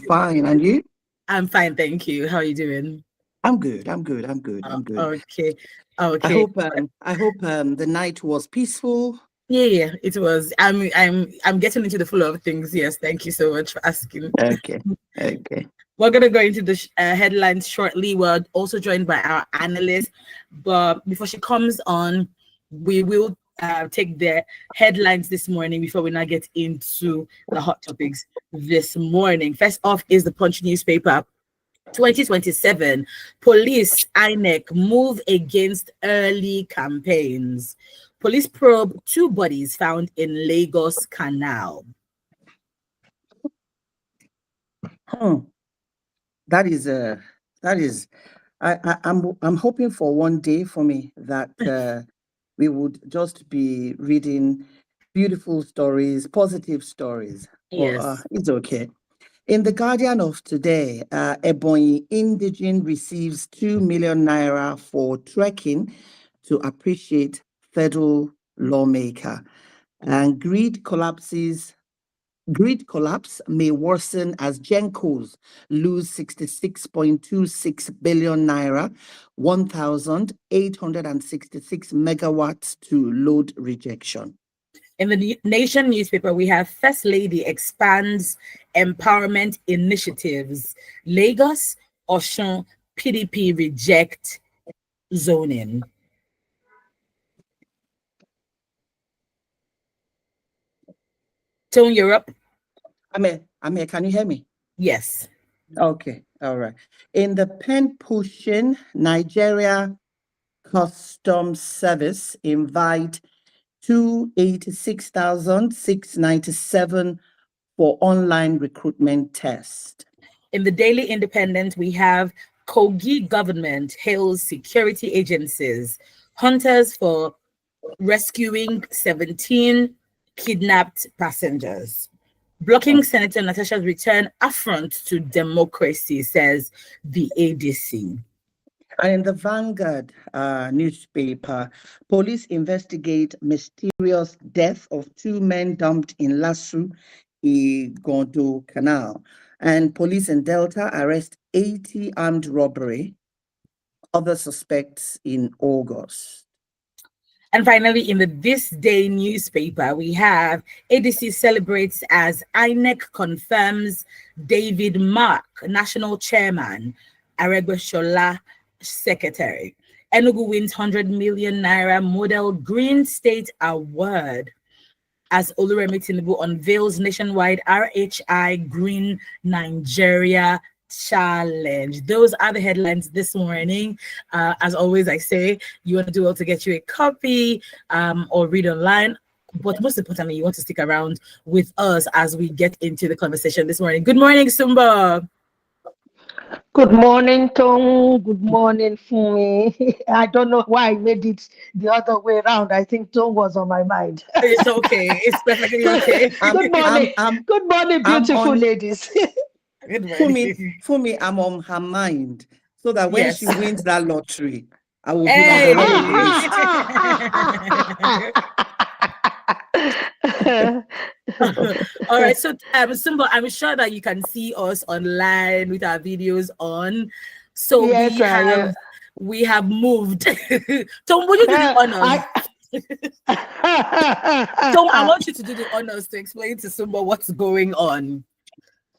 fine. And you? I'm fine, thank you. How are you doing? I'm good. I'm good. I'm good. I'm good. Okay. I Okay. hope the night was peaceful. Yeah, it was. I'm getting into the flow of things. Yes, thank you so much for asking. Okay. Okay. We're gonna go into the headlines shortly. We're also joined by our analyst, but before she comes on, we will take the headlines this morning before we now get into the hot topics this morning. First off is the Punch newspaper. 2027, police INEC move against early campaigns. Police probe two bodies found in Lagos Canal. That is I'm hoping for one day for me that we would just be reading beautiful stories, positive stories. Yes. It's okay. In the Guardian of today, Ebonyi indigene receives 2 million naira for trekking to appreciate federal lawmaker. And Grid collapse may worsen as Gencos lose 66.26 billion naira, 1,866 megawatts to load rejection. In the Nation newspaper, we have First Lady expands empowerment initiatives. Lagos, Osun, PDP reject zoning. Tone, you're up. I'm here. Can you hear me? Yes. Okay. All right. In the pen pushing, Nigeria Customs Service invite 286,697 for online recruitment test. In the Daily Independent, we have Kogi government hails security agencies, hunters for rescuing 17 kidnapped passengers. Blocking Senator Natasha's return affront to democracy, says the ADC. And in the Vanguard newspaper, police investigate mysterious death of two men dumped in Lasu, Igondo Canal. And police in Delta arrest 80 armed robbery, other suspects in August. And finally, in the This Day newspaper, we have ADC celebrates as INEC confirms David Mark, national chairman, Aregbesola, secretary. Enugu wins 100 million naira Model Green State Award as Oluremi Tinubu unveils nationwide RHI Green Nigeria Challenge. Those are the headlines this morning. As always, I say you want to do well to get you a copy or read online. But most importantly, you want to stick around with us as we get into the conversation this morning. Good morning, Sumba. Good morning, Tom. Good morning, Fumi. I don't know why I made it the other way around. I think Tom was on my mind. It's okay. It's perfectly okay. Good morning. Good morning, beautiful ladies. Fumi, I'm on her mind so that when she wins that lottery, I will be All right, so Simba, I'm sure that you can see us online with our videos on. So yes, we have moved. Tom, will you do the honors? Tom, I want you to do the honors to explain to Simba what's going on.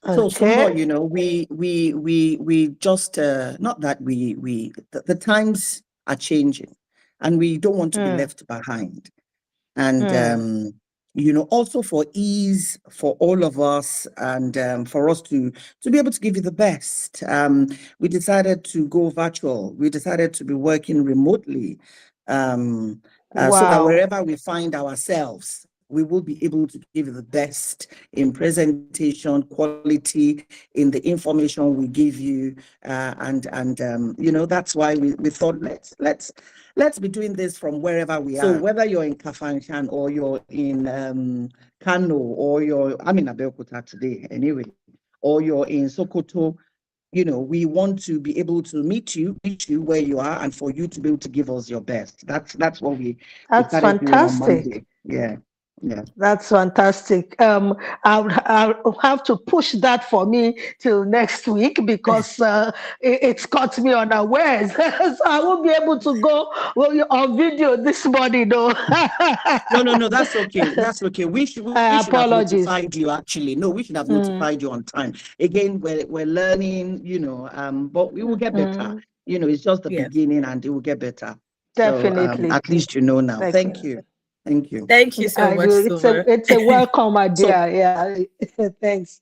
So Simba, you know, we just not that the times are changing, and we don't want to be left behind. And you know, also for ease for all of us, and for us to be able to give you the best, we decided to go virtual. We decided to be working remotely, so that wherever we find ourselves, we will be able to give you the best in presentation, quality, in the information we give you, and you know, that's why we thought let's be doing this from wherever we are. So whether you're in Kafanchan or you're in Kano or I'm in Abeokuta today anyway, or you're in Sokoto, you know, we want to be able to meet you where you are, and for you to be able to give us your best. That's what we That's started doing on fantastic. Monday. Yeah. Yeah. That's fantastic. I'll have to push that for me till next week because it's caught me unawares. So I won't be able to go on video this morning. No, No, that's okay. That's okay. We should have apologies. notified you actually. No, we should have Mm, notified you on time. Again, we're learning, but we will get better. mm, It's just the Yes. beginning and it will get better. So definitely. at least you know now. Thank Definitely. you. Thank you. Thank you so I much, do. Summer. It's a welcome So idea. Yeah. Thanks.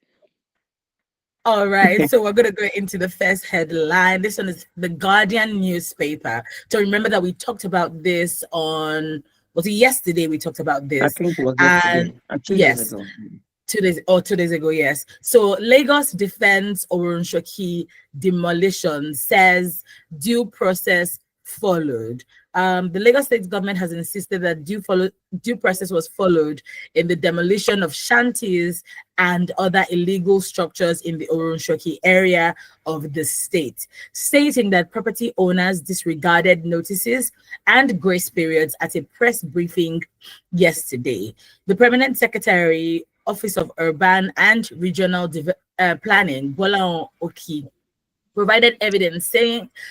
All right, so we're going to go into the first headline. This one is the Guardian newspaper. So remember that we talked about this was it yesterday we talked about I this? think it was And yesterday, 2 days yes, ago. 2 days ago, yes. So Lagos defends oworonshoki demolition, says due process followed. The Lagos state government has insisted that due process was followed in the demolition of shanties and other illegal structures in the oworonshoki area of the state, stating that property owners disregarded notices and grace periods at a press briefing yesterday. The permanent secretary, Office of Urban and Regional Planning, Bola Oki, provided evidence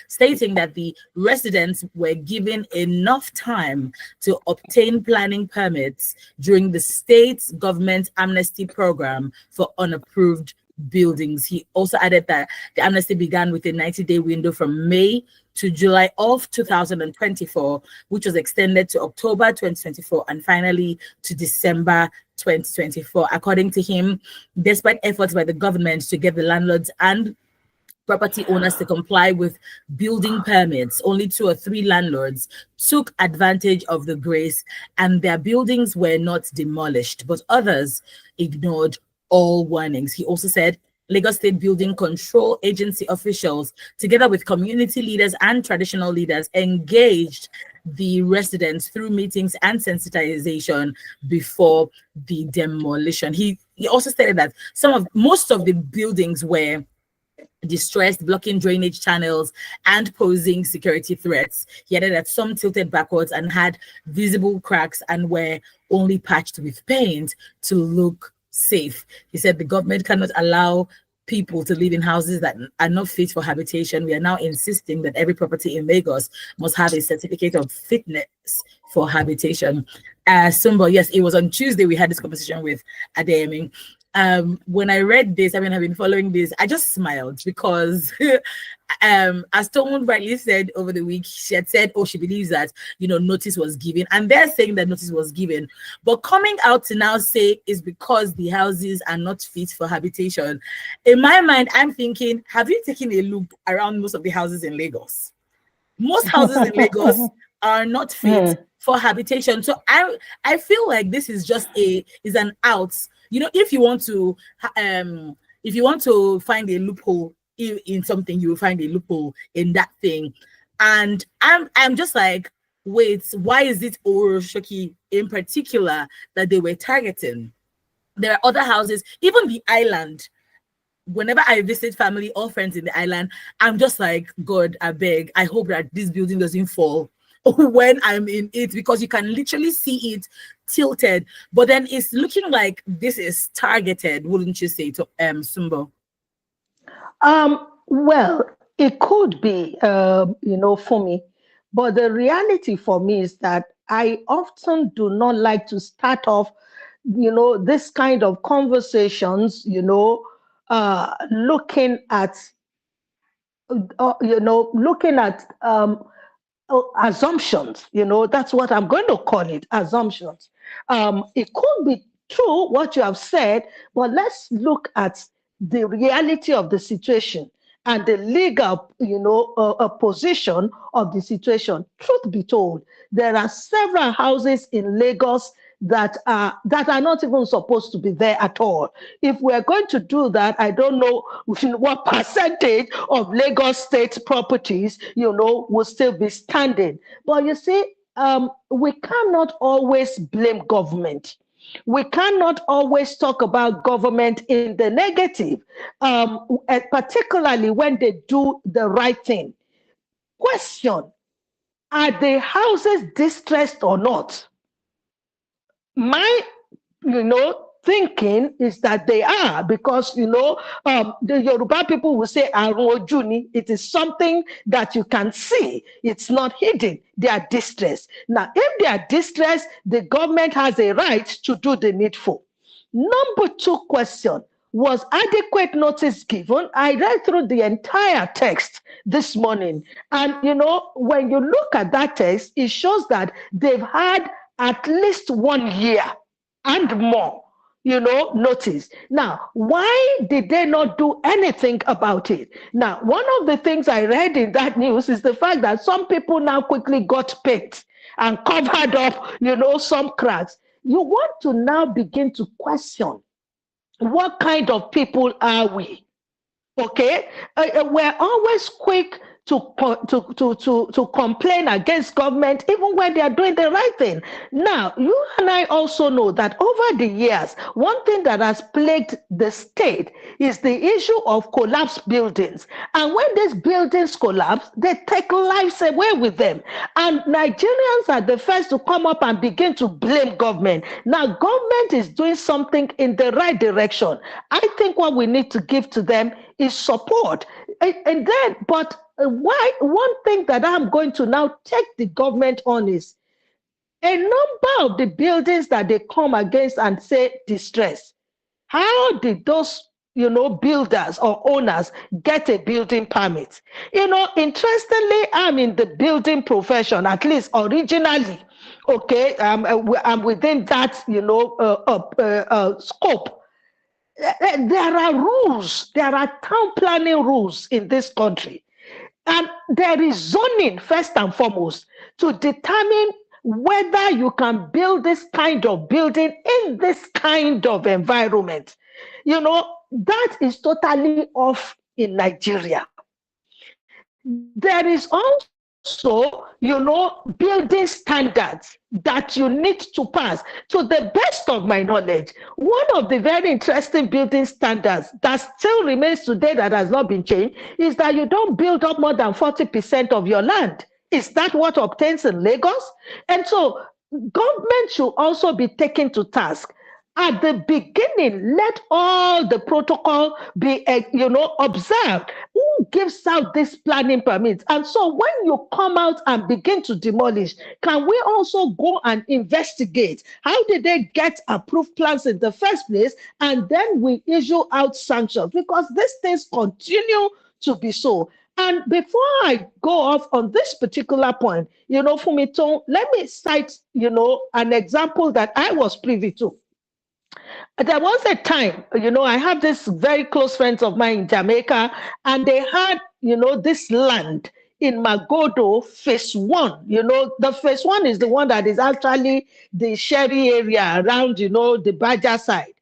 stating that the residents were given enough time to obtain planning permits during the state's government amnesty program for unapproved buildings. He also added that the amnesty began with a 90-day window from May to July of 2024, which was extended to October 2024 and finally to December 2024. According to him, despite efforts by the government to get the landlords and property owners to comply with building permits, only 2 or 3 landlords took advantage of the grace and their buildings were not demolished, but others ignored all warnings. He also said Lagos State Building Control Agency officials, together with community leaders and traditional leaders, engaged the residents through meetings and sensitization before the demolition. He also stated that most of the buildings were distressed, blocking drainage channels and posing security threats. He added that some tilted backwards and had visible cracks and were only patched with paint to look safe. He said the government cannot allow people to live in houses that are not fit for habitation. We are now insisting that every property in Lagos must have a certificate of fitness for habitation. Sumbo, yes, it was on Tuesday we had this conversation with Adeyemi. When I read this, I've been following this, I just smiled because as Tomo rightly said over the week, she had said, she believes that, notice was given. And they're saying that notice was given. But coming out to now say is because the houses are not fit for habitation. In my mind, I'm thinking, have you taken a look around most of the houses in Lagos? Most houses in Lagos are not fit for habitation. So I feel like this is just is an out. If you want to find a loophole in something, you will find a loophole in that thing. And I'm just like, wait, why is it oworonshoki in particular that they were targeting? There are other houses, even the island. Whenever I visit family or friends in the island, I'm just like, God, I beg, I hope that this building doesn't fall when I'm in it, because you can literally see it tilted. But then it's looking like this is targeted, wouldn't you say, to Sumbo? Well, it could be, for me, but the reality for me is that I often do not like to start off, this kind of conversations, looking at, looking at assumptions. That's what I'm going to call it, assumptions. It could be true what you have said, but let's look at the reality of the situation and the legal position of the situation. Truth be told, there are several houses in Lagos that are not even supposed to be there at all. If we're going to do that, I don't know what percentage of Lagos state properties, will still be standing. But you see, we cannot always blame government. We cannot always talk about government in the negative, particularly when they do the right thing. Question: are the houses distressed or not? My thinking is that they are, because the Yoruba people will say "Arun ojuni." It is something that you can see. It's not hidden. They are distressed. Now, if they are distressed, the government has a right to do the needful. Number two question: was adequate notice given? I read through the entire text this morning, and when you look at that text, it shows that they've had at least 1 year and more, notice. Now, why did they not do anything about it? Now, one of the things I read in that news is the fact that some people now quickly got paint and covered up, some cracks. You want to now begin to question, what kind of people are we? Okay, we're always quick to complain against government, even when they are doing the right thing. Now, you and I also know that over the years, one thing that has plagued the state is the issue of collapsed buildings. And when these buildings collapse, they take lives away with them. And Nigerians are the first to come up and begin to blame government. Now, government is doing something in the right direction. I think what we need to give to them is support. And then, but why? One thing that I'm going to now take the government on is a number of the buildings that they come against and say distress. How did those builders or owners get a building permit? Interestingly, I'm in the building profession, at least originally. Okay, I'm within that scope. There are rules, there are town planning rules in this country. And there is zoning, first and foremost, to determine whether you can build this kind of building in this kind of environment. That is totally off in Nigeria. There is also, building standards that you need to pass. To the best of my knowledge, one of the very interesting building standards that still remains today that has not been changed is that you don't build up more than 40% of your land. Is that what obtains in Lagos? And so government should also be taken to task. At the beginning, let all the protocol be, observed. Who gives out these planning permits? And so when you come out and begin to demolish, can we also go and investigate? How did they get approved plans in the first place? And then we issue out sanctions, because these things continue to be so. And before I go off on this particular point, Fumito, let me cite, an example that I was privy to. There was a time, I have this very close friends of mine in Jamaica, and they had, this land in Magodo, phase 1. The phase 1 is the one that is actually the Sherry area around, the Baja side.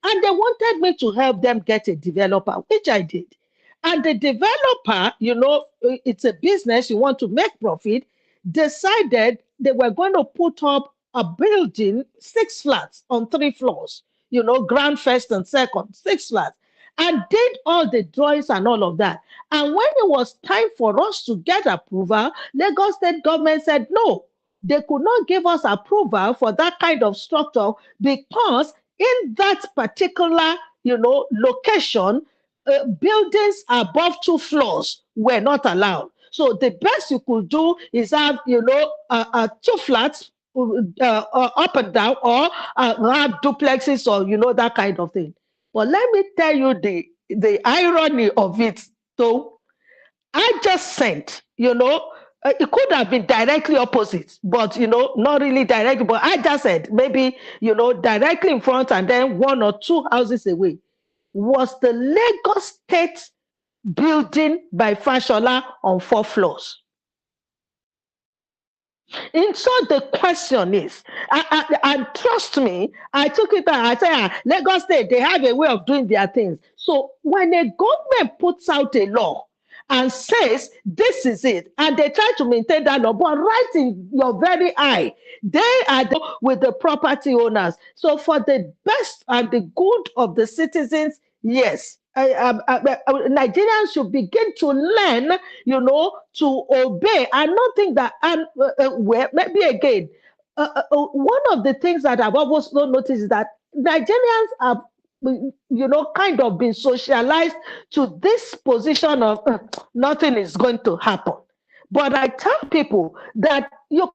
And they wanted me to help them get a developer, which I did. And the developer, it's a business, you want to make profit, decided they were going to put up a building, 6 flats on 3 floors, ground first and second, 6 flats, and did all the drawings and all of that. And when it was time for us to get approval, Lagos State government said no, they could not give us approval for that kind of structure because in that particular, location, buildings above 2 floors were not allowed. So the best you could do is have, 2 flats up and down, or have duplexes, or that kind of thing. But let me tell you the irony of it. So I just sent, it could have been directly opposite, but not really directly. But I just said maybe directly in front and then 1 or 2 houses away was the Lagos State building by Fashola on 4 floors. And so the question is, and trust me, I took it out. I said, Lagos State, they have a way of doing their things. So when a government puts out a law and says, this is it, and they try to maintain that law, but right in your very eye, they are with the property owners. So for the best and the good of the citizens, yes, Nigerians should begin to learn, to obey, and not think that, maybe again, one of the things that I've always noticed is that Nigerians have, kind of been socialized to this position of nothing is going to happen. But I tell people that you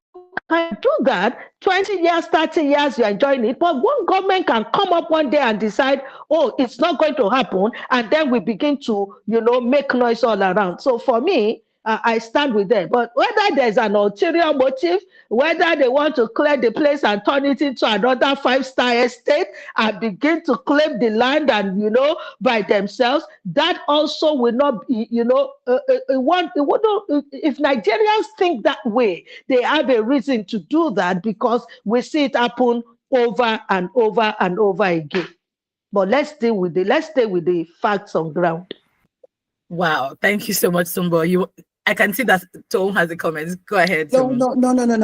can do that 20 years, 30 years, you're enjoying it. But one government can come up one day and decide, oh, it's not going to happen. And then we begin to, make noise all around. So for me, I stand with them. But whether there's an ulterior motive, whether they want to clear the place and turn it into another five-star estate and begin to claim the land and, by themselves, that also will not be, if Nigerians think that way, they have a reason to do that because we see it happen over and over and over again. But let's stay with the facts on ground. Wow, thank you so much, Sumbo. I can see that Tom has a comment. Go ahead. No.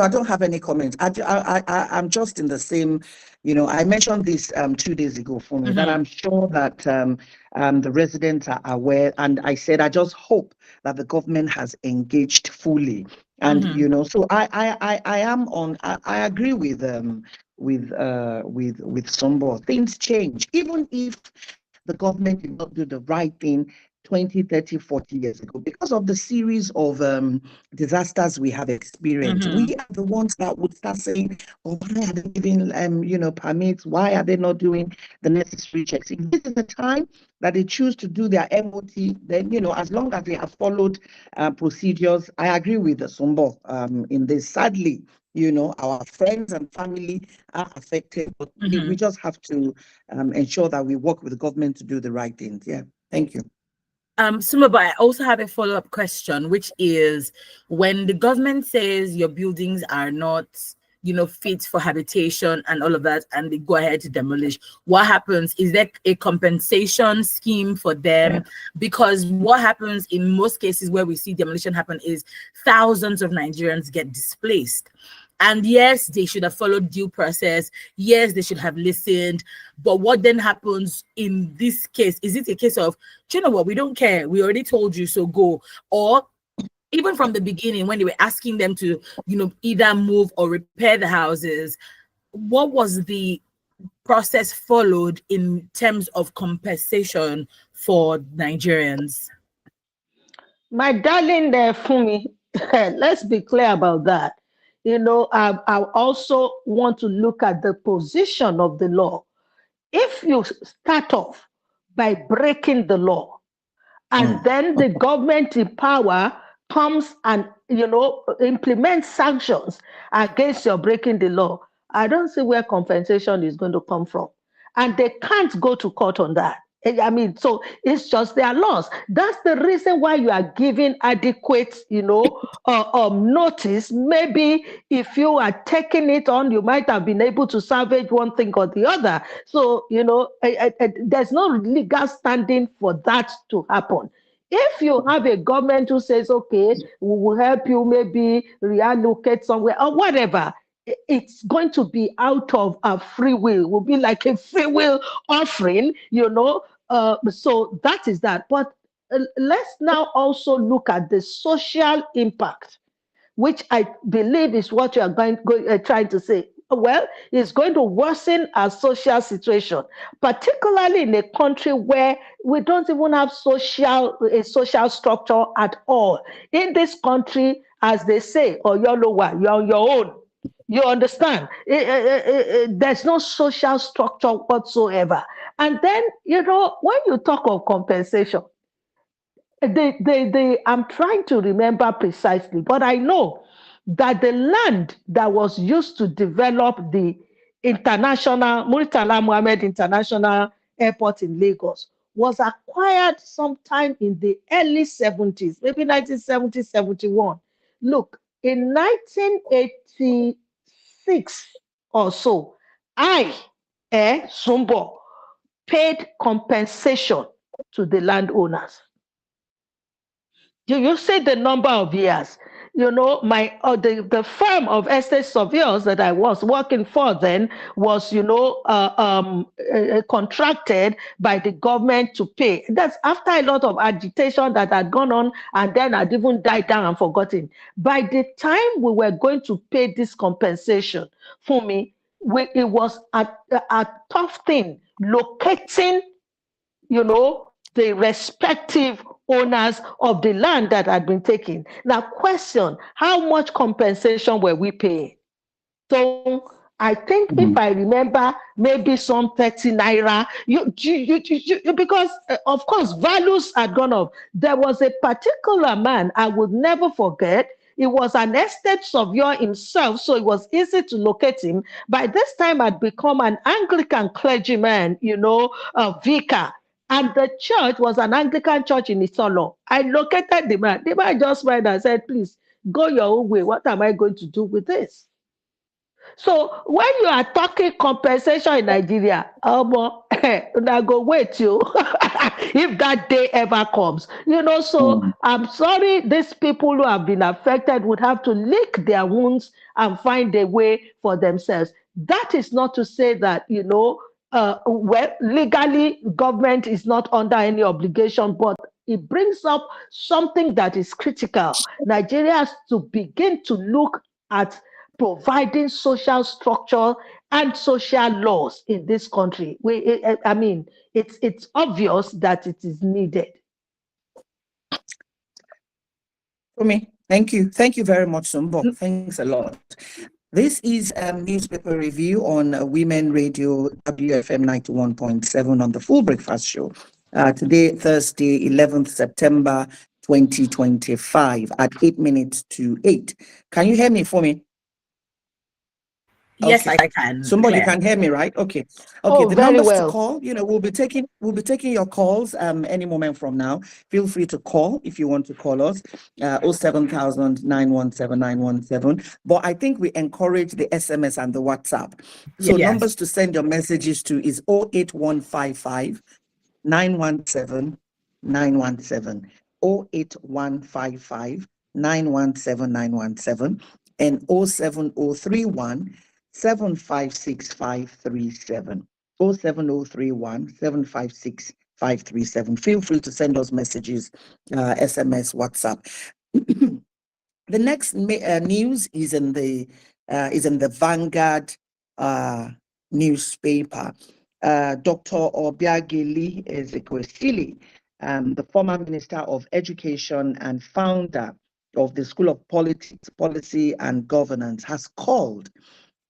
I don't have any comments. I'm just in the same. I mentioned this 2 days ago for me that I'm sure that the residents are aware, and I said I just hope that the government has engaged fully. And so I am on. I agree with Sumbo. Things change, even if the government did not do the right thing 20, 30, 40 years ago, because of the series of disasters we have experienced. We are the ones that would start saying, oh, why are they giving permits? Why are they not doing the necessary checks? If this is the time that they choose to do their MOT, then, as long as they have followed procedures, I agree with the Sumbo in this. Sadly, our friends and family are affected, but we just have to ensure that we work with the government to do the right things. Yeah, thank you. Suma, but I also have a follow-up question, which is when the government says your buildings are not, fit for habitation and all of that, and they go ahead to demolish, what happens? Is there a compensation scheme for them? Yeah. Because what happens in most cases where we see demolition happen is thousands of Nigerians get displaced. And yes, they should have followed due process. Yes, they should have listened. But what then happens in this case? Is it a case of, do you know what? We don't care. We already told you, so go. Or even from the beginning, when they were asking them to, either move or repair the houses, what was the process followed in terms of compensation for Nigerians? My darling Fumi, let's be clear about that. I also want to look at the position of the law. If you start off by breaking the law, and then the government in power comes and, implements sanctions against your breaking the law, I don't see where compensation is going to come from. And they can't go to court on that. So it's just their loss. That's the reason why you are giving adequate, notice. Maybe if you are taking it on, you might have been able to salvage one thing or the other. So, there's no legal standing for that to happen. If you have a government who says, okay, we will help you maybe reallocate somewhere or whatever, it's going to be out of a free will. It will be like a free will offering, so that is that. But let's now also look at the social impact, which I believe is what you are trying to say. Well, it's going to worsen our social situation, particularly in a country where we don't even have a social structure at all. In this country, as they say, or you're on your own. You understand? There's no social structure whatsoever. And then, when you talk of compensation, I'm trying to remember precisely, but I know that the land that was used to develop the Murtala Mohammed International Airport in Lagos was acquired sometime in the early 70s, maybe 1970, 71. Look, in 1986 or so, Sumbo, paid compensation to the landowners. You say the number of years. The firm of estate surveyors that I was working for then was, contracted by the government to pay. That's after a lot of agitation that had gone on, and then had even died down and forgotten. By the time we were going to pay this compensation, for me, it was a tough thing locating, the respective owners of the land that had been taken. Now, question, how much compensation were we paying? So I think if I remember, maybe some 30 naira, because of course values had gone up. There was a particular man I would never forget. He was an estate surveyor himself, so it was easy to locate him. By this time, I'd become an Anglican clergyman, vicar. And the church was an Anglican church in Isolo. I located the man. The man just smiled and said, please, go your own way. What am I going to do with this? So when you are talking compensation in Nigeria, now go wait you if that day ever comes. So I'm sorry, these people who have been affected would have to lick their wounds and find a way for themselves. That is not to say that, well, legally, government is not under any obligation, but it brings up something that is critical. Nigeria has to begin to look at providing social structure and social laws in this country. It's obvious that it is needed. For me, thank you very much, Sumbo. Thanks a lot. This is a newspaper review on Women Radio WFM 91.7 on the Full Breakfast Show. Today, Thursday, 11th September 2025 at 8 minutes to 8. Can you hear me for me? Yes, okay. I can. Somebody can hear me, right? Okay. The numbers to call, we'll be taking your calls any moment from now. Feel free to call if you want to call us. 07000 917 917. But I think we encourage the SMS and the WhatsApp. So numbers to send your messages to is 08155 917 917. 08155 917 917 and 07031 756 537. 07031 756 537. Feel free to send us messages, SMS, WhatsApp. The next news is in the Vanguard newspaper. Dr. Obiageli Ezekwesili, the former Minister of Education and founder of the School of Politics, Policy and Governance, has called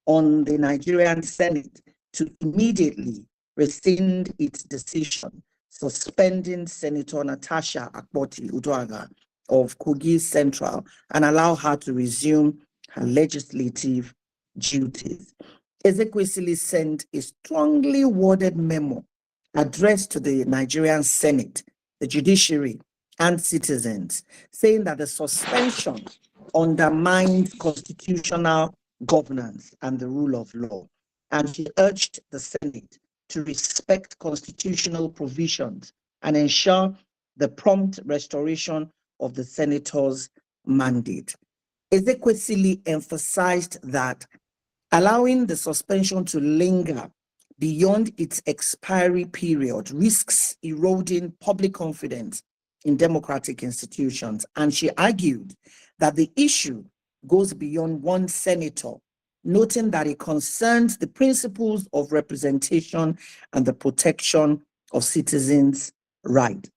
on the Nigerian Senate to immediately rescind its decision suspending Senator Natasha Akpoti-Uduaghan of Kogi Central and allow her to resume her legislative duties. Ezekwesili sent a strongly worded memo addressed to the Nigerian Senate, the judiciary, and citizens, saying that the suspension undermines constitutional governance and the rule of law. And she urged the Senate to respect constitutional provisions and ensure the prompt restoration of the senator's mandate. Ezekwesili emphasized that allowing the suspension to linger beyond its expiry period risks eroding public confidence in democratic institutions. And she argued that the issue goes beyond one senator, noting that it concerns the principles of representation and the protection of citizens' rights.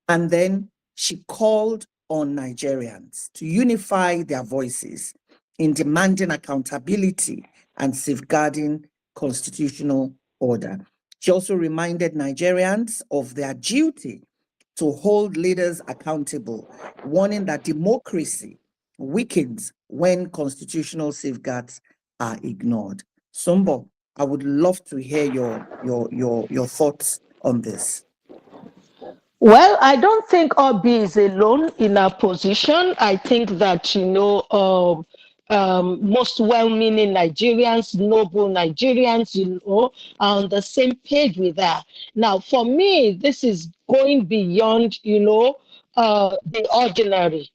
And then she called on Nigerians to unify their voices in demanding accountability and safeguarding constitutional order. She also reminded Nigerians of their duty to hold leaders accountable, warning that democracy weakens when constitutional safeguards are ignored. Sumbo, I would love to hear your thoughts on this. Well, I don't think Obi is alone in her position. I think that, most well-meaning Nigerians, noble Nigerians, are on the same page with her. Now, for me, this is going beyond, the ordinary.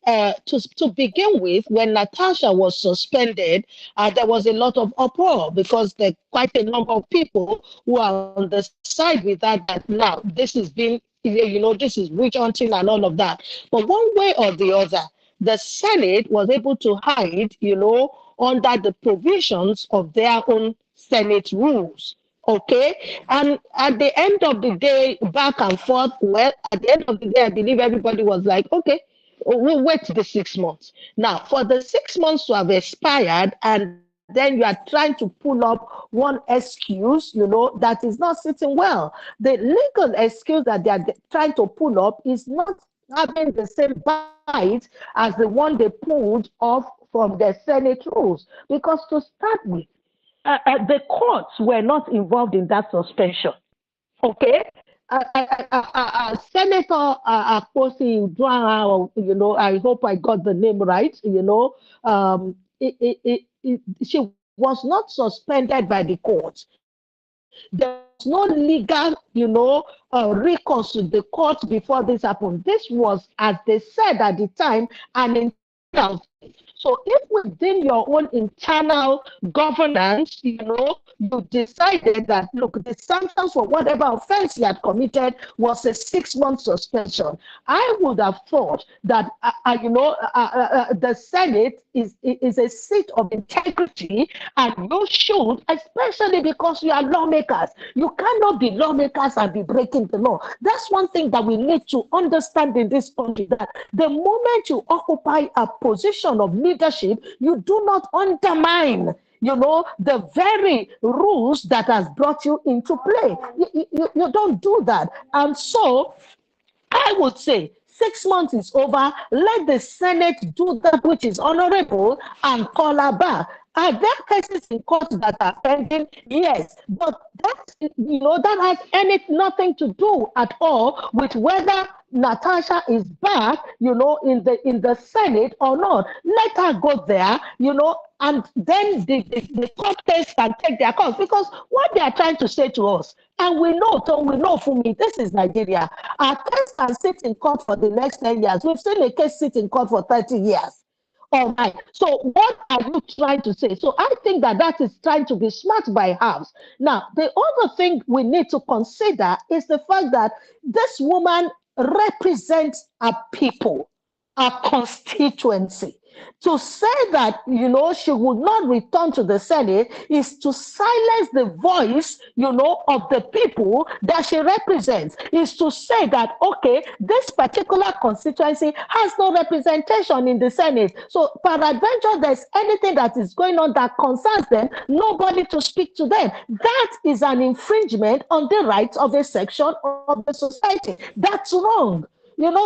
To begin with, when Natasha was suspended, there was a lot of uproar because there are quite a number of people who are on the side with that now this has been, this is witch hunting and all of that. But one way or the other, the Senate was able to hide, under the provisions of their own Senate rules. Okay, and at the end of the day, back and forth. Well, at the end of the day, I believe everybody was like, okay, we'll wait the 6 months. Now, for the 6 months to have expired, and then you are trying to pull up one excuse, that is not sitting well. The legal excuse that they are trying to pull up is not having the same bite as the one they pulled off from the Senate rules. Because to start with, the courts were not involved in that suspension. Okay. Senator Akposi Uduaghan, I hope I got the name right. She was not suspended by the court. There was no legal, recourse to the court before this happened. This was, as they said at the time, an internal thing. So if within your own internal governance, you decided that, look, the sentence for whatever offense you had committed was a 6-month suspension, I would have thought that, the Senate is a seat of integrity, and you should, especially because you are lawmakers. You cannot be lawmakers and be breaking the law. That's one thing that we need to understand in this country, that the moment you occupy a position of leadership, you do not undermine the very rules that has brought you into play. You don't do that. And so I would say 6 months is over. Let the Senate do that which is honorable and call her back. Are there cases in court that are pending? Yes, but that has nothing to do at all with whether Natasha is back, in the Senate or not. Let her go there, and then the court case can take their course. Because what they are trying to say to us, and we know, for me, this is Nigeria. Our case can sit in court for the next 10 years. We've seen a case sit in court for 30 years. All right. So what are you trying to say? So I think that is trying to be smart by halves. Now, the other thing we need to consider is the fact that this woman represents a people, a constituency. To say that, she would not return to the Senate is to silence the voice, of the people that she represents. Is to say that, okay, this particular constituency has no representation in the Senate. So, peradventure, there's anything that is going on that concerns them, nobody to speak to them. That is an infringement on the rights of a section of the society. That's wrong.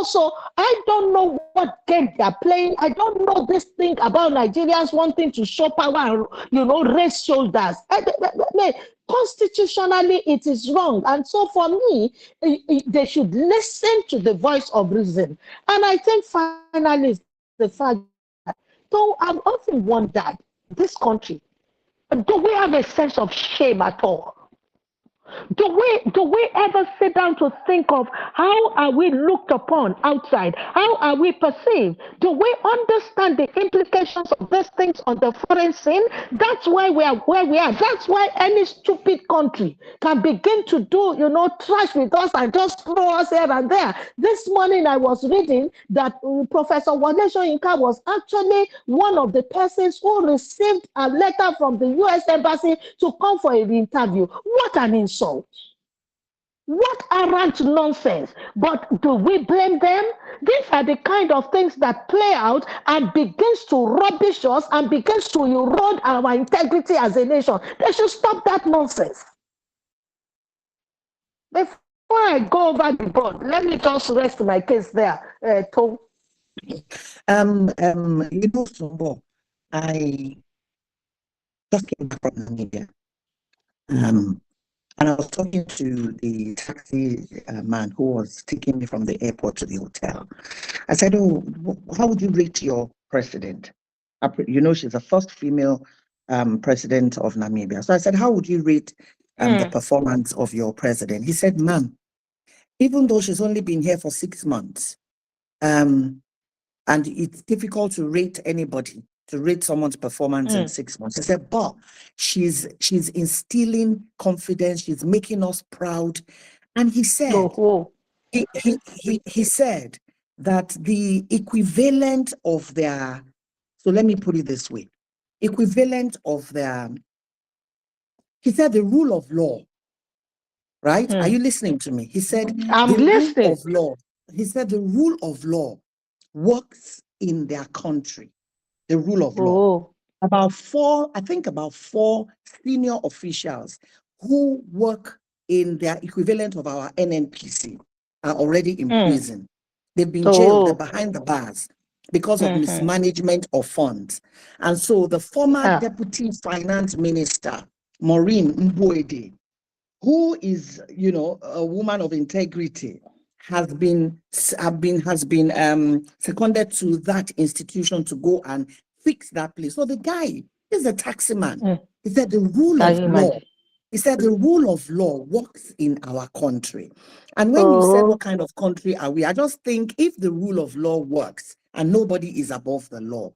So I don't know what game they're playing. I don't know this thing about Nigerians wanting to show power and, raise shoulders. Constitutionally, it is wrong. And so for me, they should listen to the voice of reason. And I think finally is the fact that, though I've often wondered, this country, do we have a sense of shame at all? Do we ever sit down to think of how are we looked upon outside? How are we perceived? Do we understand the implications of these things on the foreign scene? That's why we are where we are. That's why any stupid country can begin to do, trash with us and just throw us here and there. This morning I was reading that Professor Wole Soyinka was actually one of the persons who received a letter from the U.S. Embassy to come for an interview. What an insult. What arrant nonsense. But do we blame them? These are the kind of things that play out and begins to rubbish us and begins to erode our integrity as a nation. They should stop that nonsense. Before I go over the board, let me just rest my case there, Tom. Sumbo, I just came back from Namibia. And I was talking to the taxi man who was taking me from the airport to the hotel. I said, "Oh, how would you rate your president?" She's the first female president of Namibia. So I said, "How would you rate the performance of your president?" He said, "Ma'am, even though she's only been here for 6 months, and it's difficult to rate someone's performance in 6 months." He said, "But she's instilling confidence. She's making us proud." And he said, he said that the equivalent of their, so let me put it this way, equivalent of their, he said the rule of law, right? Are you listening to me? He said I'm the listening. rule of law, he said the rule of law works in their country, the rule of law. Oh. About four senior officials who work in their equivalent of our NNPC are already in prison. They've been jailed, they're behind the bars because of mismanagement of funds. And so the former Deputy Finance Minister, Maureen Mbuede, who is, you know, a woman of integrity, has been seconded to that institution to go and fix that place. So the guy is a taxi man. He said the rule of law. He said the rule of law works in our country. And when you said what kind of country are we, I just think if the rule of law works and nobody is above the law,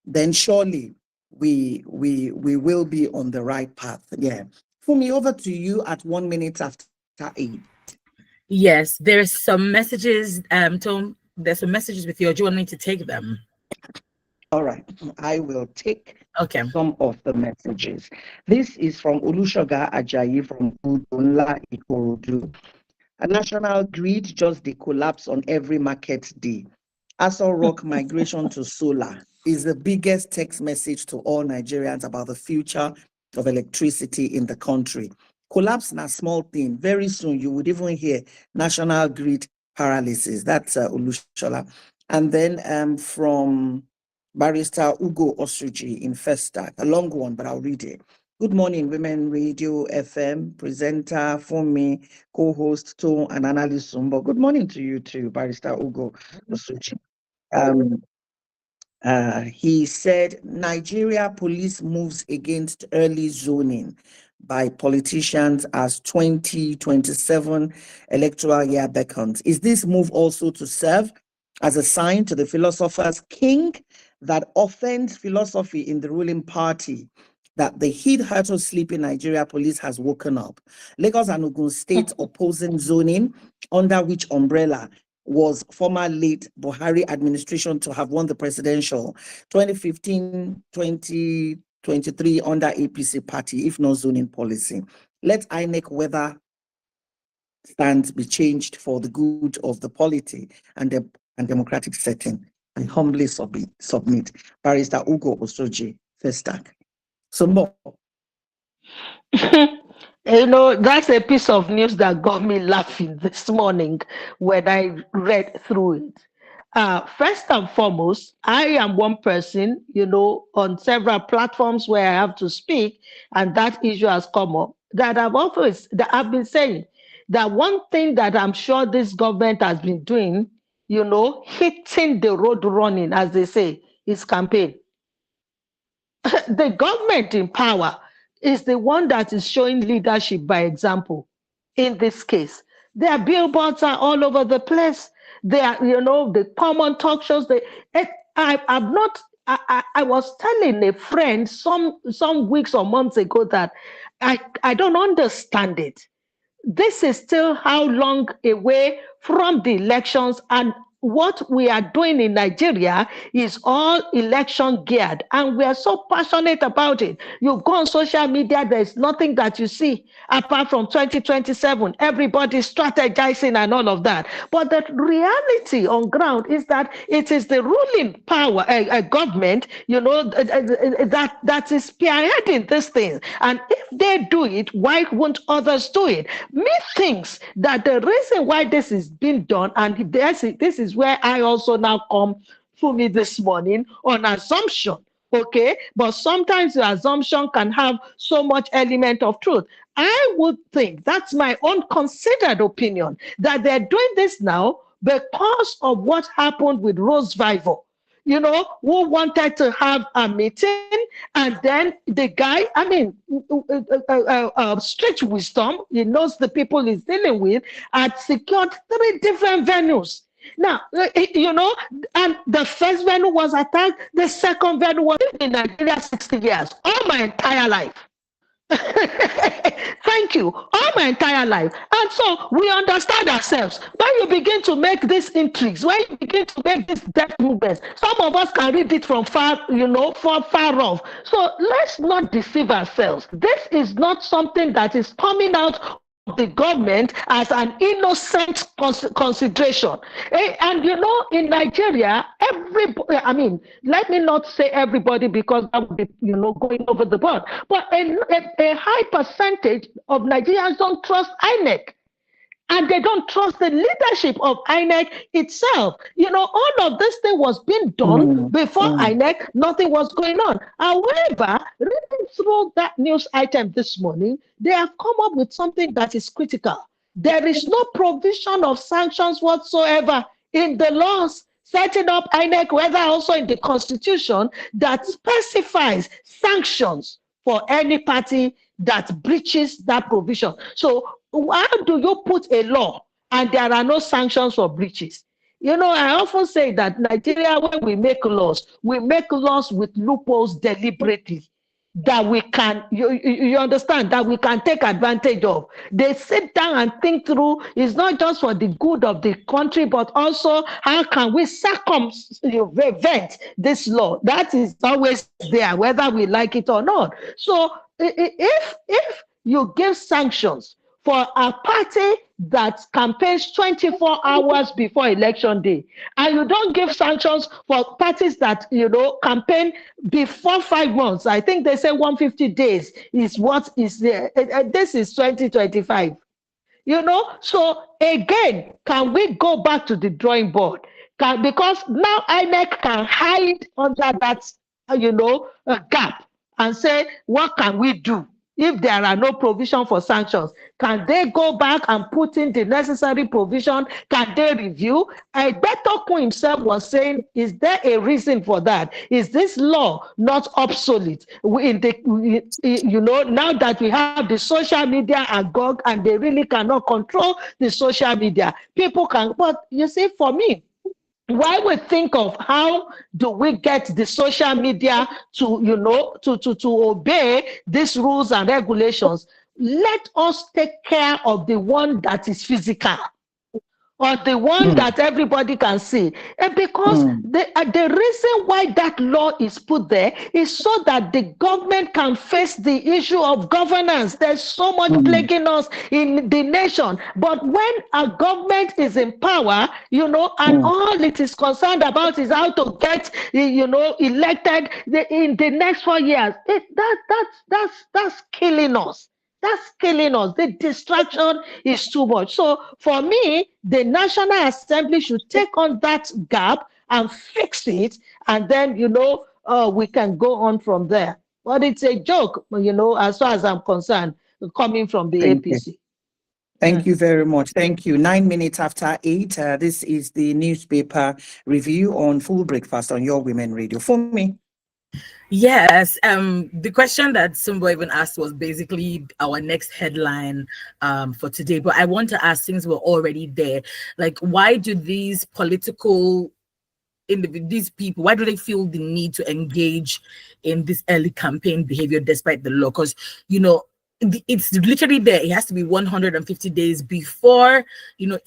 then surely we will be on the right path. Yeah. Fumi, over to you at 1 minute after 8. Yes, there's some messages, Tom. There's some messages with you. Do you want me to take them? All right, I will take Okay. some of the messages. This is from Olusoga Ajayi from Udunla Ikorodu. A national grid just the collapse on every market day. Aso Rock migration to solar is the biggest text message to all Nigerians about the future of electricity in the country. Collapse na small thing. Very soon you would even hear national grid paralysis. That's Olushola. And then from Barrister Ugo Osuji in Festac, a long one, but I'll read it. Good morning, Women Radio FM, presenter, Fumi, co-host, Tom, and analyst Sumbo. Good morning to you too, Barrister Ugo Osuji. He said, Nigeria police moves against early zoning by politicians as 2027 electoral year beckons. Is this move also to serve as a sign to the philosopher's king that offends philosophy in the ruling party, that the hitherto sleeping Nigeria police has woken up? Lagos and Ogun State opposing zoning, under which umbrella was former late Buhari administration to have won the presidential 2015-2023 under APC party, if not zoning policy. Let INEC weather stands be changed for the good of the polity and democratic setting. I humbly submit. Barrister Ugo Osoji, Festac. So more. You know, that's a piece of news that got me laughing this morning when I read through it. First and foremost, I am one person, you know, on several platforms where I have to speak, and that issue has come up. That I've been saying that one thing that I'm sure this government has been doing, you know, hitting the road running, as they say, is campaign. The government in power is the one that is showing leadership by example. In this case, their billboards are all over the place. They are, you know, the common talk shows. I've not. I was telling a friend some weeks or months ago that I don't understand it. This is still how long away from the elections, and what we are doing in Nigeria is all election geared, and we are so passionate about it. You go on social media, there's nothing that you see apart from 2027, everybody strategizing and all of that. But the reality on ground is that it is the ruling power, government, you know, that is spearheading this thing. And if they do it, why won't others do it? Me thinks that the reason why this is being done, and this is where I also now come to me this morning on assumption. Okay, but sometimes the assumption can have so much element of truth. I would think, that's my own considered opinion, that they're doing this now because of what happened with Rose Vival, you know, who wanted to have a meeting, and then the guy, I mean, street wisdom, he knows the people he's dealing with, had secured 3 different venues. Now, you know, and the first venue was attacked, the second venue was in Nigeria 60 years, all my entire life. Thank you. All my entire life. And so we understand ourselves. When you begin to make these intrigues, when you begin to make these death movements, some of us can read it from far, from far off. So let's not deceive ourselves. This is not something that is coming out of the government as an innocent consideration. And in Nigeria, let me not say everybody because that would be, going over the board, but a high percentage of Nigerians don't trust INEC. And they don't trust the leadership of INEC itself. All of this thing was being done before INEC, nothing was going on. However, reading through that news item this morning, they have come up with something that is critical. There is no provision of sanctions whatsoever in the laws setting up INEC, whether also in the Constitution, that specifies sanctions for any party that breaches that provision. So how do you put a law and there are no sanctions for breaches? I often say that Nigeria, when we make laws with loopholes deliberately that we can, you understand, that we can take advantage of. They sit down and think through, it's not just for the good of the country, but also how can we circumvent this law? That is always there, whether we like it or not. So if you give sanctions for a party that campaigns 24 hours before election day, and you don't give sanctions for parties that campaign before 5 months. I think they say 150 days is what is there. This is 2025. So again, can we go back to the drawing board? Because now INEC can hide under that gap and say, what can we do? If there are no provision for sanctions, can they go back and put in the necessary provision? Can they review? Beto himself was saying, is there a reason for that? Is this law not obsolete? Now that we have the social media agog and they really cannot control the social media, people can, but you see, for me, while we think of how do we get the social media to obey these rules and regulations, let us take care of the one that is physical, or the one that everybody can see. And because the reason why that law is put there is so that the government can face the issue of governance. There's so much plaguing us in the nation. But when a government is in power, and all it is concerned about is how to get, elected in the next 4 years, that's killing us. That's killing us. The distraction is too much. So for me, the National Assembly should take on that gap and fix it. And then, we can go on from there. But it's a joke, as far as I'm concerned, coming from the APC. Thank you very much. Thank you. 9 minutes after 8. This is the newspaper review on Full Breakfast on Your Women Radio. For me. Yes, the question that Sumbo even asked was basically our next headline for today. But I want to ask, things were already there. Like, why do these these people, why do they feel the need to engage in this early campaign behavior despite the law? Because, it's literally there. It has to be 150 days before,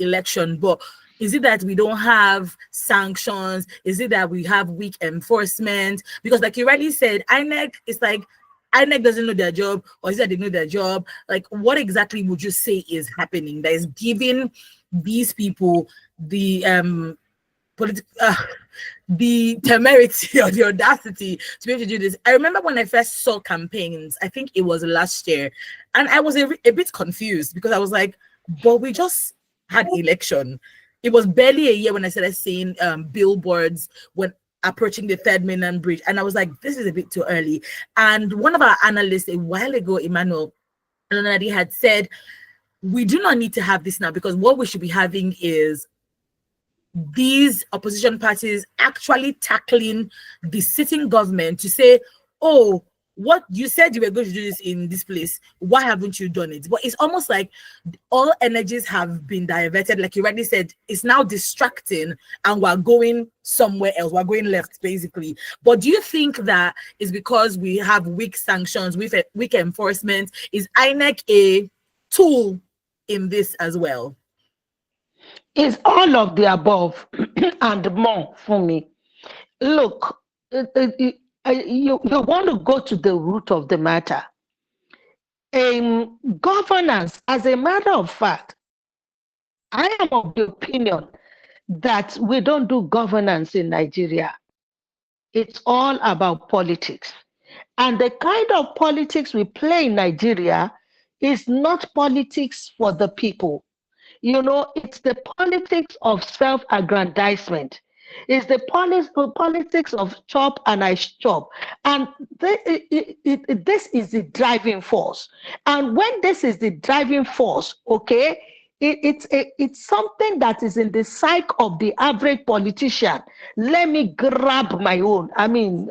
election. But is it that we don't have sanctions? Is it that we have weak enforcement? Because like you rightly said, INEC is like, INEC doesn't know their job, or is it that they know their job? Like, what exactly would you say is happening that is giving these people the temerity or the audacity to be able to do this? I remember when I first saw campaigns, I think it was last year, and I was a bit confused because I was like, but we just had election. It was barely a year when I started seeing billboards when approaching the Third Mainland Bridge. And I was like, this is a bit too early. And one of our analysts a while ago, Emmanuel Anadi, had said, we do not need to have this now, because what we should be having is these opposition parties actually tackling the sitting government to say, oh, what you said you were going to do this in this place, why haven't you done it? But it's almost like all energies have been diverted. Like you already said, it's now distracting and we're going somewhere else. We're going left, basically. But do you think that is because we have weak sanctions, weak enforcement? Is INEC a tool in this as well? It's all of the above and more for me. Look, you want to go to the root of the matter. Governance, as a matter of fact, I am of the opinion that we don't do governance in Nigeria. It's all about politics. And the kind of politics we play in Nigeria is not politics for the people. It's the politics of self-aggrandizement. It's the politics of chop and I chop. And this is the driving force. And when this is the driving force, okay, it's something that is in the psyche of the average politician. Let me grab my own. I mean,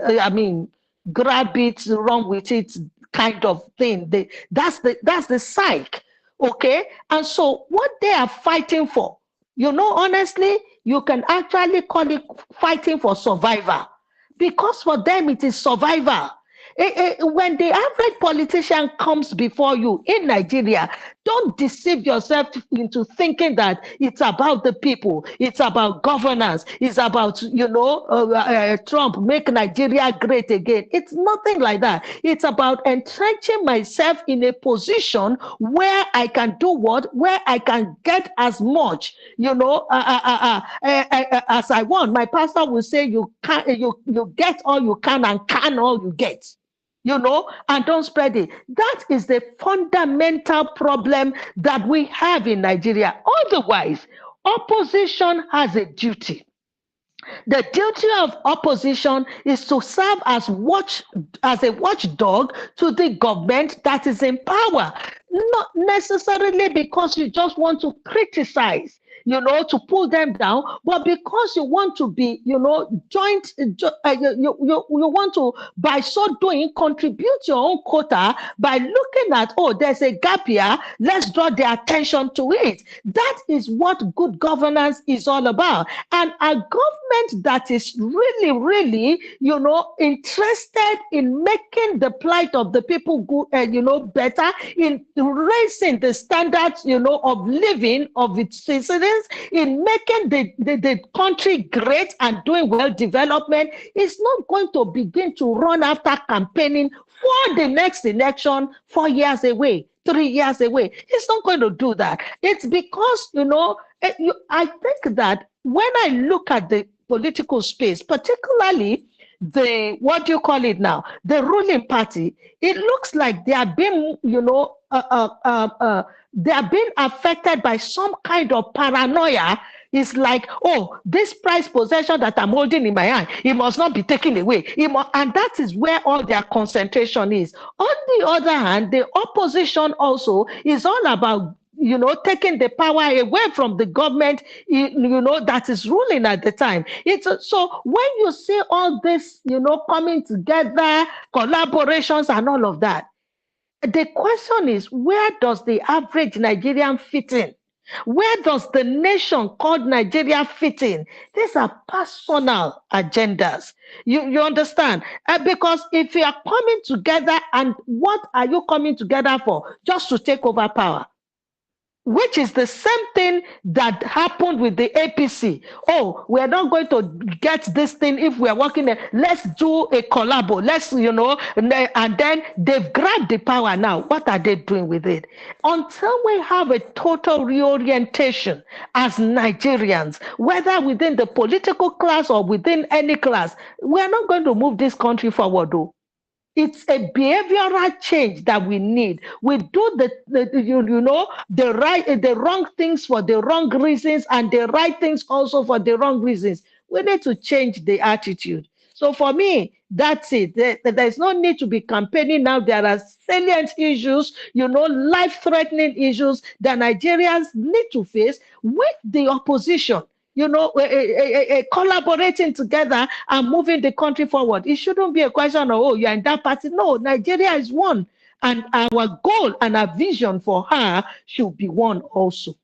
grab it, run with it, kind of thing. That's the psyche. Okay, and so what they are fighting for, honestly, you can actually call it fighting for survival, because for them it is survival. When the average politician comes before you in Nigeria, don't deceive yourself into thinking that it's about the people, it's about governance, it's about, Trump, make Nigeria great again. It's nothing like that. It's about entrenching myself in a position where I can do what? Where I can get as much, as I want. My pastor will say, you get all you can and can all you get. And don't spread it. That is the fundamental problem that we have in Nigeria. Otherwise, opposition has a duty. The duty of opposition is to serve as a watchdog to the government that is in power, not necessarily because you just want to criticize, to pull them down, but because you want to be, you want to, by so doing, contribute your own quota by looking at, there's a gap here, let's draw their attention to it. That is what good governance is all about. And a government that is really, really, interested in making the plight of the people good, better, in raising the standards, of living of its citizens, in making the country great and doing well development, is not going to begin to run after campaigning for the next election 4 years away, 3 years away. It's not going to do that. It's because, I think that when I look at the political space, particularly the, what do you call it now, the ruling party, it looks like they are being, they are being affected by some kind of paranoia. It's like, this prized possession that I'm holding in my hand, it must not be taken away. And that is where all their concentration is. On the other hand, the opposition also is all about, taking the power away from the government, that is ruling at the time. So when you see all this, coming together, collaborations and all of that, the question is, where does the average Nigerian fit in? Where does the nation called Nigeria fit in? These are personal agendas. You understand? Because if you are coming together, and what are you coming together for? Just to take over power. Which is the same thing that happened with the APC. We're not going to get this thing if we're working there. Let's do a collabo. Let's, and then they've grabbed the power now. What are they doing with it? Until we have a total reorientation as Nigerians, whether within the political class or within any class, we're not going to move this country forward, though. It's a behavioral change that we need. We do the wrong things for the wrong reasons, and the right things also for the wrong reasons. We need to change the attitude. So for me, that's it. There's no need to be campaigning now. There are salient issues, life-threatening issues that Nigerians need to face with the opposition. collaborating together and moving the country forward. It shouldn't be a question of, oh, you're in that party. No, Nigeria is one. And our goal and our vision for her should be one also.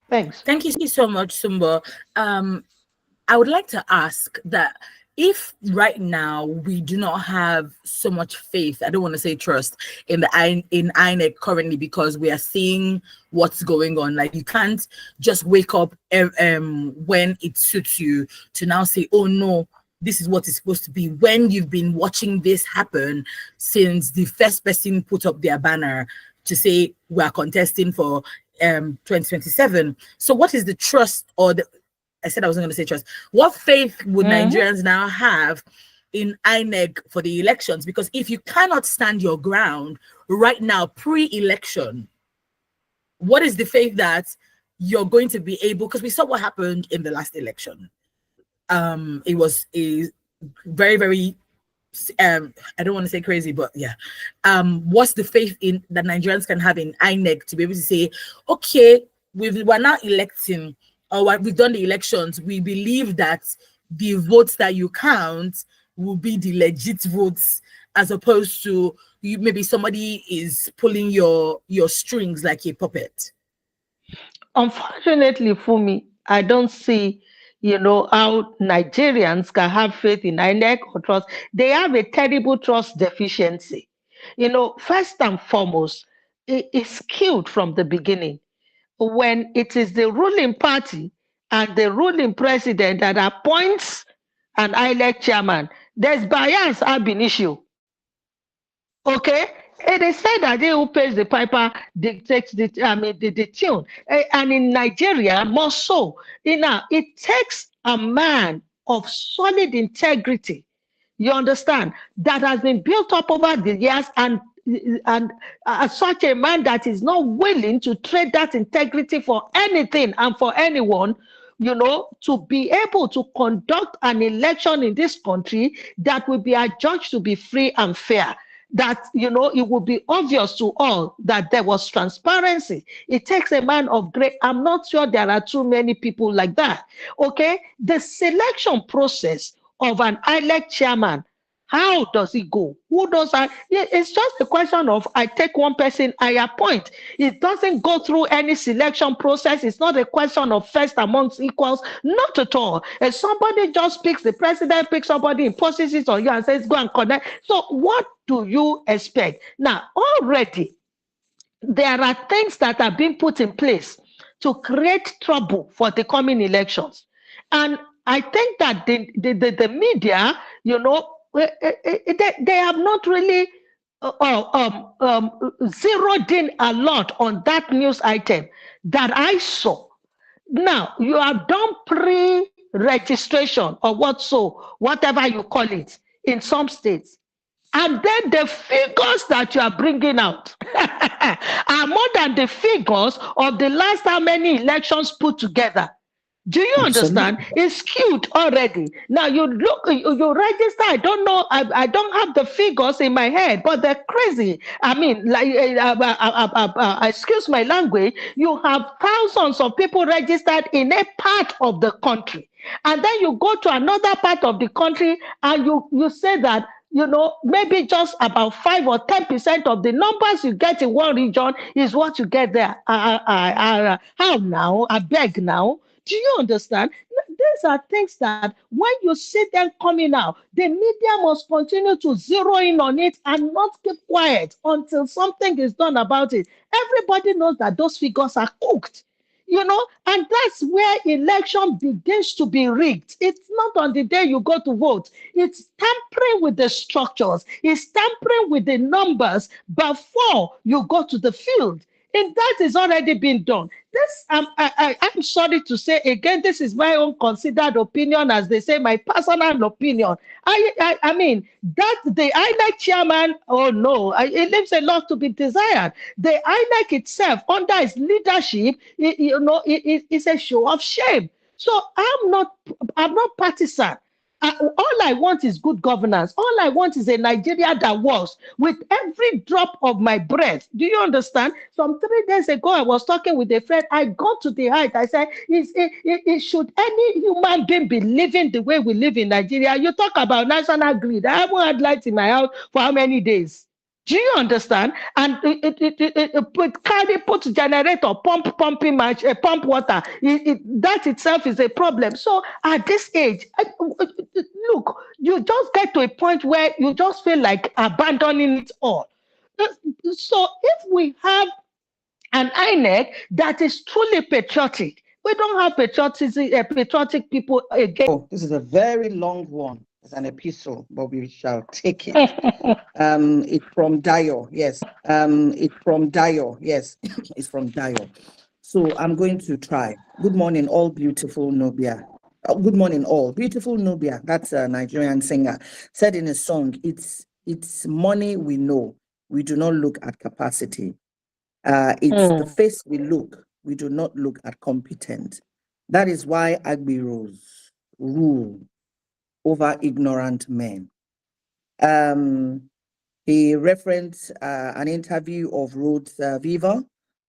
Thanks. Thank you so much, Sumbo. I would like to ask that if right now we do not have so much faith, I don't want to say trust in INEC currently, because we are seeing what's going on. Like, you can't just wake up when it suits you to now say, oh no, this is what it's supposed to be, when you've been watching this happen since the first person put up their banner to say we are contesting for 2027. So what is the trust, or I said I wasn't going to say trust. What faith would Nigerians now have in INEC for the elections? Because if you cannot stand your ground right now, pre-election, what is the faith that you're going to be able? Because we saw what happened in the last election. It was a very, very, I don't want to say crazy, but yeah. What's the faith in that Nigerians can have in INEC to be able to say, okay, we're now electing, or we've done the elections, we believe that the votes that you count will be the legit votes, as opposed to maybe somebody is pulling your strings like a puppet? Unfortunately for me, I don't see, how Nigerians can have faith in INEC or trust. They have a terrible trust deficiency. First and foremost, it is skewed from the beginning. When it is the ruling party and the ruling president that appoints an INEC chairman, there's bias ab initio. Okay? It is said that he who pays the piper dictates the tune. And in Nigeria, more so, it takes a man of solid integrity, you understand, that has been built up over the years, and such a man that is not willing to trade that integrity for anything and for anyone, to be able to conduct an election in this country that will be adjudged to be free and fair, that it will be obvious to all that there was transparency. It takes a man of great. I'm not sure there are too many people like that. Okay, the selection process of an INEC chairman, how does it go? Who does that? It's just a question of, I take one person, I appoint. It doesn't go through any selection process. It's not a question of first amongst equals. Not at all. If somebody just picks, the president picks somebody, imposes it on you and says, go and connect. So what do you expect? Now, already, there are things that are being put in place to create trouble for the coming elections. And I think that the media, they have not really zeroed in a lot on that news item that I saw. Now, you have done pre-registration or whatever you call it in some states. And then the figures that you are bringing out are more than the figures of the last how many elections put together. Do you understand? It's skewed already. Now you register. I don't know. I don't have the figures in my head, but they're crazy. I mean, like, excuse my language. You have thousands of people registered in a part of the country, and then you go to another part of the country, and you say that, maybe just about 5 or 10% of the numbers you get in one region is what you get there. How now? I beg now. Do you understand? These are things that when you see them coming out, the media must continue to zero in on it and not keep quiet until something is done about it. Everybody knows that those figures are cooked. And that's where election begins to be rigged. It's not on the day you go to vote. It's tampering with the structures. It's tampering with the numbers before you go to the field. And that is already been done. This, I'm sorry to say again, this is my own considered opinion, as they say, my personal opinion. I mean, that the INEC chairman, oh no, it leaves a lot to be desired. The INEC itself, under his leadership, it's a show of shame. So I'm not partisan. All I want is good governance. All I want is a Nigeria that works with every drop of my breath. Do you understand? Some 3 days ago, I was talking with a friend. I got to the height. I said, should any human being be living the way we live in Nigeria? You talk about national grid. I haven't had light in my house for how many days? Do you understand? And put generator, pumping match, pump water. That itself is a problem. So at this age, look, you just get to a point where you just feel like abandoning it all. So if we have an INEC that is truly patriotic, we don't have patriotic people again. Oh, this is a very long one. It's an epistle, but we shall take it. It's from Dio. Yes. It's from Dio. Yes. It's from Dio. So I'm going to try. Good morning, all beautiful Nubia. Good morning, all beautiful Nubia. That's a Nigerian singer. Said in a song, it's money we know. We do not look at capacity. It's the face we look. We do not look at competence. That is why Agbiros rule over ignorant men. He referenced an interview of Ruth Viva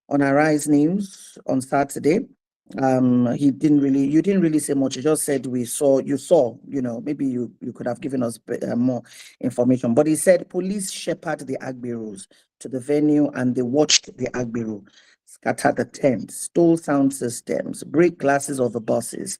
on Arise News on Saturday. You didn't really say much. You just said you saw, maybe you could have given us more information. But he said police shepherded the Agbiros to the venue and they watched the Agbero scatter the tents, stole sound systems, break glasses of the buses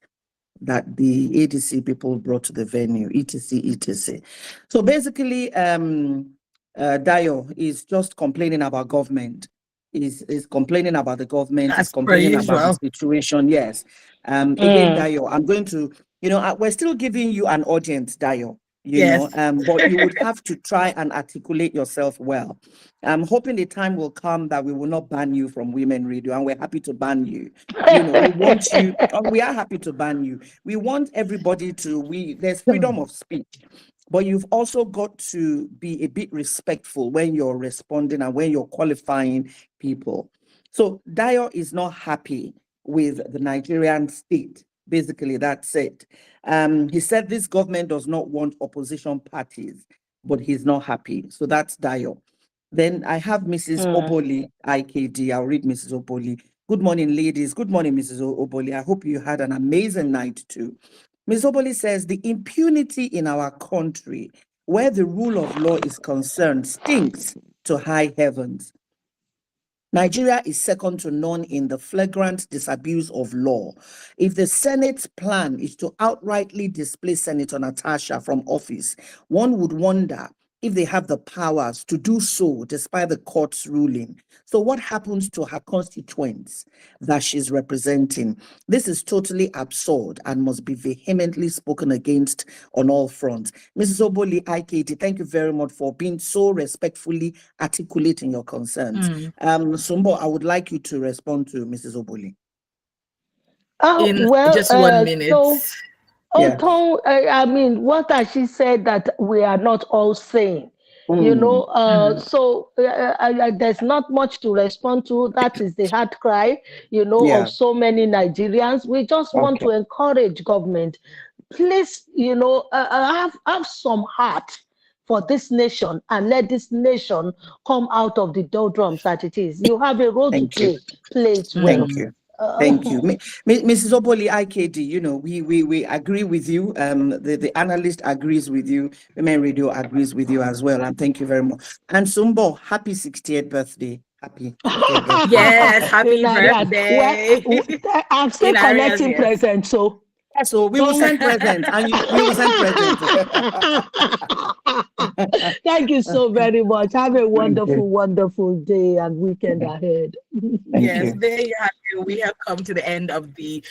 that the ADC people brought to the venue, etc. So basically, Dio is just complaining about government. Is complaining about the government. Is complaining about the situation. Yes. Again, Dio, I'm going to, we're still giving you an audience, Dio. But you would have to try and articulate yourself well. I'm hoping the time will come that we will not ban you from Women Radio, and we're happy to ban you. We want you. We are happy to ban you. We want everybody to. There's freedom of speech, but you've also got to be a bit respectful when you're responding and when you're qualifying people. So Dio is not happy with the Nigerian state. Basically, that's it. He said this government does not want opposition parties, but he's not happy. So that's Dio. Then I have Mrs. Oboli, IKD. I'll read Mrs. Oboli. Good morning, ladies. Good morning, Mrs. Oboli. I hope you had an amazing night too. Ms. Oboli says the impunity in our country, where the rule of law is concerned, stinks to high heavens. Nigeria is second to none in the flagrant disabuse of law. If the Senate's plan is to outrightly displace Senator Natasha from office, one would wonder if they have the powers to do so despite the court's ruling. So what happens to her constituents that she's representing? This is totally absurd and must be vehemently spoken against on all fronts. Mrs. Oboli, IKT, thank you very much for being so respectfully articulating your concerns. Sumbo, I would like you to respond to Mrs. Oboli. In just 1 minute. Although, I mean, what has she said that we are not all saying? So there's not much to respond to. That is the hard cry, of so many Nigerians. We just want to encourage government. Please, have some heart for this nation and let this nation come out of the doldrums that it is. You have a role to play. Play it well. Thank you. Thank you. Mrs. Oboli, IKD, we agree with you. The analyst agrees with you. Women Radio agrees with you as well. And thank you very much. And Sumbo, happy 68th birthday. Happy 68th birthday. Yes, happy birthday. Well, I'm still collecting presents, so. So we will send presents and we will send presents. Thank you so very much. Have a wonderful, wonderful day and weekend ahead. Yes, there you have it. We have come to the end of the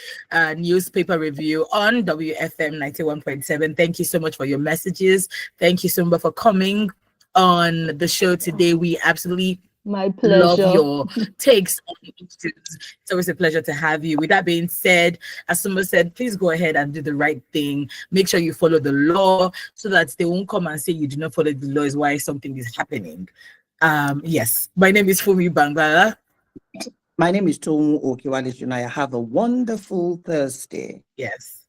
newspaper review on WFM 91.7. Thank you so much for your messages. Thank you, Sumba, for coming on the show today. We absolutely my pleasure. Love your takes on issues. It's always a pleasure to have you. With that being said, as someone said, please go ahead and do the right thing. Make sure you follow the law so that they won't come and say you do not follow the law is why something is happening. Yes, my name is Fumi Bangala. My name is Tomu Okiwale Junaya. Have a wonderful Thursday. Yes.